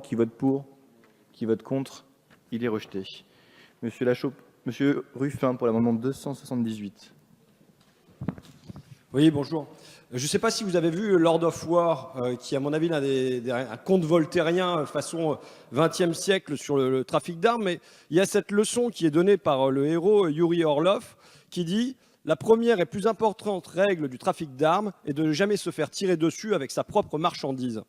Qui vote pour? Qui vote contre? Il est rejeté. Monsieur Ruffin pour l'amendement 278. Oui, bonjour. Je ne sais pas si vous avez vu Lord of War, qui est à mon avis un conte voltairien façon XXe siècle sur le trafic d'armes, mais il y a cette leçon qui est donnée par le héros Yuri Orlov qui dit « La première et plus importante règle du trafic d'armes est de ne jamais se faire tirer dessus avec sa propre marchandise. »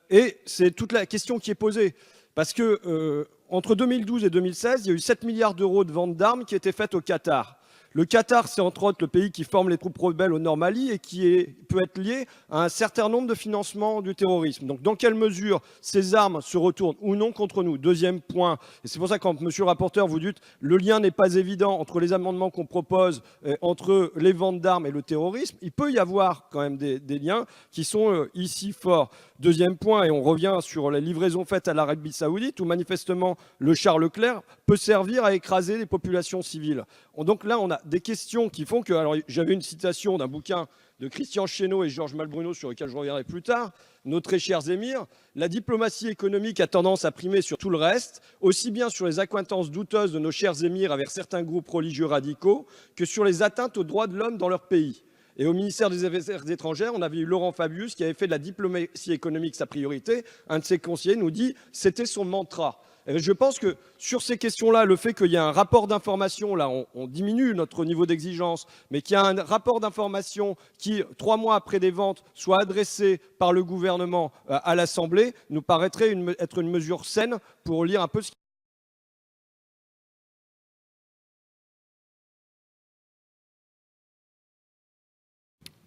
Et c'est toute la question qui est posée. Parce que entre 2012 et 2016, il y a eu 7 milliards d'euros de ventes d'armes qui étaient faites au Qatar. Le Qatar, c'est entre autres le pays qui forme les troupes rebelles au Nord Mali et qui peut être lié à un certain nombre de financements du terrorisme. Donc dans quelle mesure ces armes se retournent ou non contre nous? Deuxième point, et c'est pour ça que quand monsieur le rapporteur vous dites le lien n'est pas évident entre les amendements qu'on propose, entre les ventes d'armes et le terrorisme, il peut y avoir quand même des liens qui sont ici forts. Deuxième point, et on revient sur la livraison faite à l'Arabie Saoudite, où manifestement le char Leclerc peut servir à écraser les populations civiles. Donc là, on a des questions qui font que... Alors, j'avais une citation d'un bouquin de Christian Chesneau et Georges Malbruno, sur lequel je reviendrai plus tard, nos très chers émirs. La diplomatie économique a tendance à primer sur tout le reste, aussi bien sur les accointances douteuses de nos chers émirs avec certains groupes religieux radicaux, que sur les atteintes aux droits de l'homme dans leur pays. Et au ministère des Affaires étrangères, on avait eu Laurent Fabius qui avait fait de la diplomatie économique sa priorité. Un de ses conseillers nous dit que c'était son mantra. Et je pense que sur ces questions-là, le fait qu'il y ait un rapport d'information, là on diminue notre niveau d'exigence, mais qu'il y a un rapport d'information qui, 3 mois après des ventes, soit adressé par le gouvernement à l'Assemblée, nous paraîtrait être une mesure saine pour lire un peu ce qui...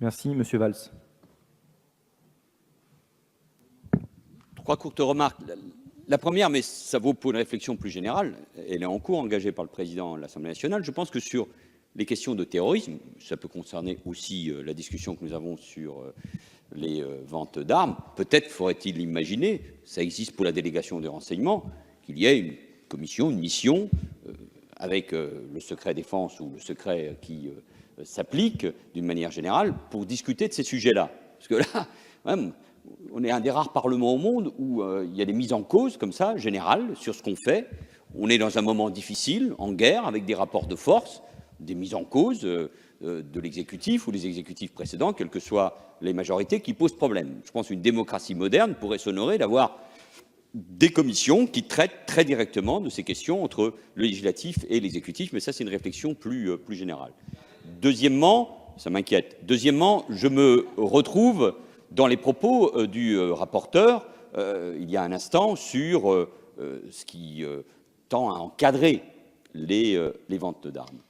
Merci, monsieur Valls. 3 courtes remarques. La première, mais ça vaut pour une réflexion plus générale, elle est en cours, engagée par le président de l'Assemblée nationale. Je pense que sur les questions de terrorisme, ça peut concerner aussi la discussion que nous avons sur les ventes d'armes, peut-être faudrait-il imaginer, ça existe pour la délégation des renseignements, qu'il y ait une commission, une mission, avec le secret défense ou le secret qui s'applique d'une manière générale, pour discuter de ces sujets-là. Parce que là, même, on est un des rares parlements au monde où il y a des mises en cause comme ça, générales, sur ce qu'on fait. On est dans un moment difficile, en guerre, avec des rapports de force, des mises en cause de l'exécutif ou des exécutifs précédents, quelles que soient les majorités, qui posent problème. Je pense qu'une démocratie moderne pourrait s'honorer d'avoir des commissions qui traitent très directement de ces questions entre le législatif et l'exécutif, mais ça, c'est une réflexion plus générale. Deuxièmement, ça m'inquiète. Deuxièmement, je me retrouve dans les propos du rapporteur, il y a un instant, sur ce qui tend à encadrer les ventes d'armes.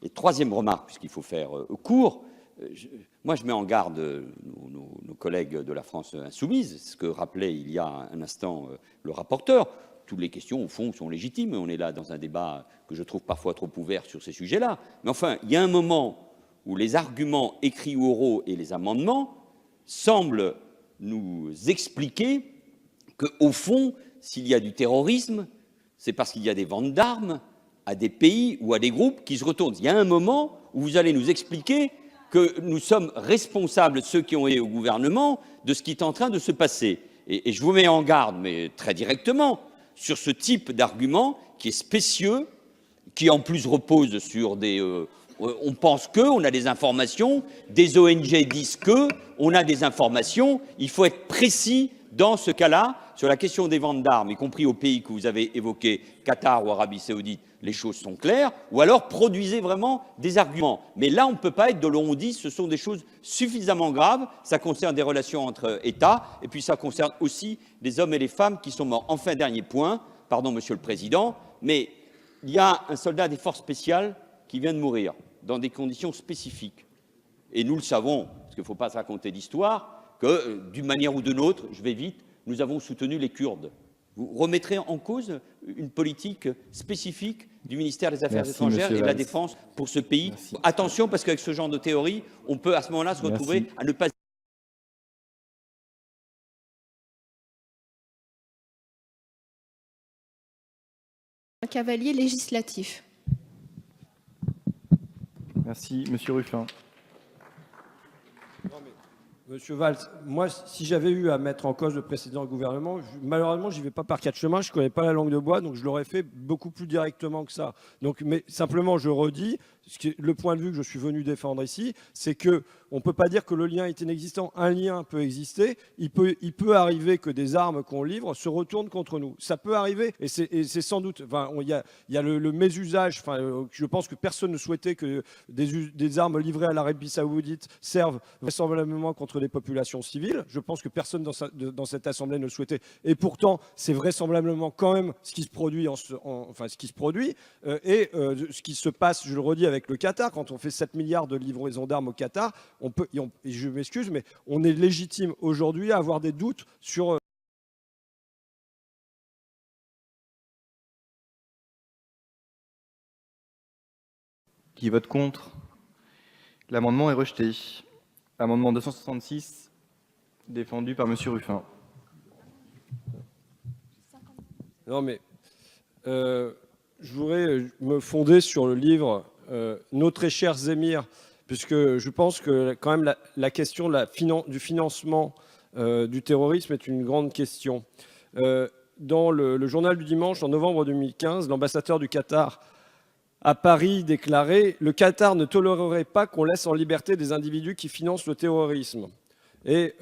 Et troisième remarque, puisqu'il faut faire court, moi je mets en garde nos collègues de la France insoumise, ce que rappelait il y a un instant le rapporteur. Toutes les questions, au fond, sont légitimes. On est là dans un débat que je trouve parfois trop ouvert sur ces sujets-là. Mais enfin, il y a un moment où les arguments écrits ou oraux et les amendements semblent nous expliquer qu'au fond, s'il y a du terrorisme, c'est parce qu'il y a des ventes d'armes à des pays ou à des groupes qui se retournent. Il y a un moment où vous allez nous expliquer que nous sommes responsables, ceux qui ont été au gouvernement, de ce qui est en train de se passer. Et je vous mets en garde, mais très directement, sur ce type d'argument qui est spécieux, qui en plus repose sur des... on pense qu'on a des informations, des ONG disent qu'on a des informations, il faut être précis dans ce cas-là, sur la question des ventes d'armes, y compris aux pays que vous avez évoqués, Qatar ou Arabie Saoudite, les choses sont claires, ou alors produisez vraiment des arguments. Mais là, on ne peut pas être de l'on dit, ce sont des choses suffisamment graves, ça concerne des relations entre États, et puis ça concerne aussi les hommes et les femmes qui sont morts. Enfin, dernier point, pardon Monsieur le Président, mais il y a un soldat des forces spéciales qui vient de mourir dans des conditions spécifiques. Et nous le savons, parce qu'il ne faut pas se raconter d'histoire, que d'une manière ou d'une autre, je vais vite, nous avons soutenu les Kurdes. Vous remettrez en cause une politique spécifique du ministère des Affaires étrangères et de la Défense pour ce pays. Merci. Attention, parce qu'avec ce genre de théorie, on peut à ce moment-là se retrouver à ne pas... Un cavalier législatif. Merci. Monsieur Ruffin. Monsieur Valls, moi, si j'avais eu à mettre en cause le précédent gouvernement, malheureusement, j'y vais pas par quatre chemins, je connais pas la langue de bois, donc je l'aurais fait beaucoup plus directement que ça. Donc, mais simplement, je redis, le point de vue que je suis venu défendre ici, c'est que on peut pas dire que le lien est inexistant. Un lien peut exister. Il peut arriver que des armes qu'on livre se retournent contre nous. Ça peut arriver, et c'est sans doute. Enfin, il y a le mésusage. Enfin, je pense que personne ne souhaitait que des armes livrées à l'Arabie Saoudite servent vraisemblablement contre des populations civiles. Je pense que personne dans cette assemblée ne le souhaitait. Et pourtant, c'est vraisemblablement quand même ce qui se produit, ce qui se produit, ce qui se passe, je le redis, avec le Qatar. Quand on fait 7 milliards de livraisons d'armes au Qatar, je m'excuse, mais on est légitime aujourd'hui à avoir des doutes sur Qui vote contre? L'amendement est rejeté. Amendement 266, défendu par Monsieur Ruffin. Non, mais je voudrais me fonder sur le livre Nos très chers émirs, puisque je pense que quand même la question du financement du terrorisme est une grande question. Dans le journal du dimanche, en novembre 2015, l'ambassadeur du Qatar à Paris déclarait « Le Qatar ne tolérerait pas qu'on laisse en liberté des individus qui financent le terrorisme ». Et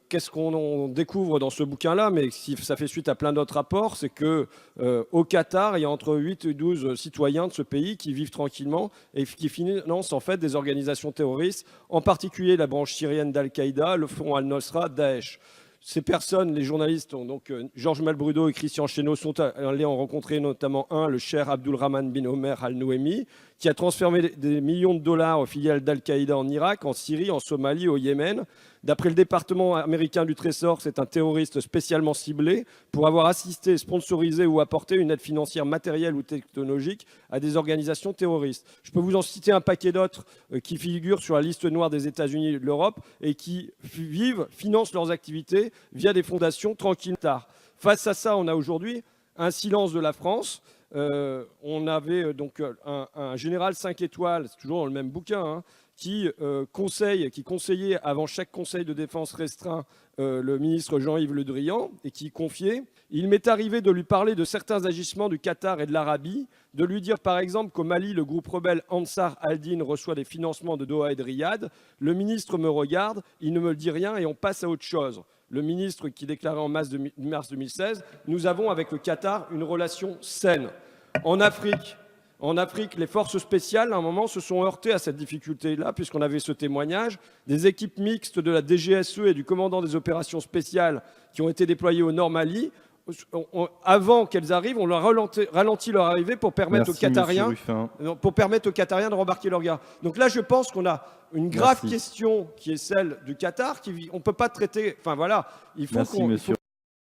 qu'est-ce qu'on découvre dans ce bouquin-là, mais ça fait suite à plein d'autres rapports, c'est qu'au Qatar, il y a entre 8 et 12 citoyens de ce pays qui vivent tranquillement et qui financent en fait des organisations terroristes, en particulier la branche syrienne d'Al-Qaïda, le front Al-Nosra, Daesh. Ces personnes, les journalistes, donc Georges Malbrudo et Christian Chesneau, sont allés en rencontrer notamment le cher Abdulrahman bin Omer Al-Nouemi, qui a transféré des millions de dollars aux filiales d'Al-Qaïda en Irak, en Syrie, en Somalie, au Yémen. D'après le département américain du Trésor, c'est un terroriste spécialement ciblé pour avoir assisté, sponsorisé ou apporté une aide financière matérielle ou technologique à des organisations terroristes. Je peux vous en citer un paquet d'autres qui figurent sur la liste noire des États-Unis et de l'Europe et qui financent leurs activités via des fondations tranquilles. Face à ça, on a aujourd'hui un silence de la France. On avait donc un général 5 étoiles, c'est toujours dans le même bouquin, qui conseillait avant chaque conseil de défense restreint le ministre Jean-Yves Le Drian et qui confiait « Il m'est arrivé de lui parler de certains agissements du Qatar et de l'Arabie, de lui dire par exemple qu'au Mali, le groupe rebelle Ansar al-Din reçoit des financements de Doha et de Riyad. Le ministre me regarde, il ne me dit rien et on passe à autre chose. » Le ministre qui déclarait en mars 2016 « Nous avons avec le Qatar une relation saine. » En Afrique, les forces spéciales, à un moment, se sont heurtées à cette difficulté-là, puisqu'on avait ce témoignage. Des équipes mixtes de la DGSE et du commandant des opérations spéciales qui ont été déployées au Nord Mali, avant qu'elles arrivent, on leur ralenti leur arrivée pour permettre aux Qatariens de rembarquer leurs gars. Donc là, je pense qu'on a une grave question qui est celle du Qatar. On ne peut pas traiter... Enfin voilà, il faut qu'on...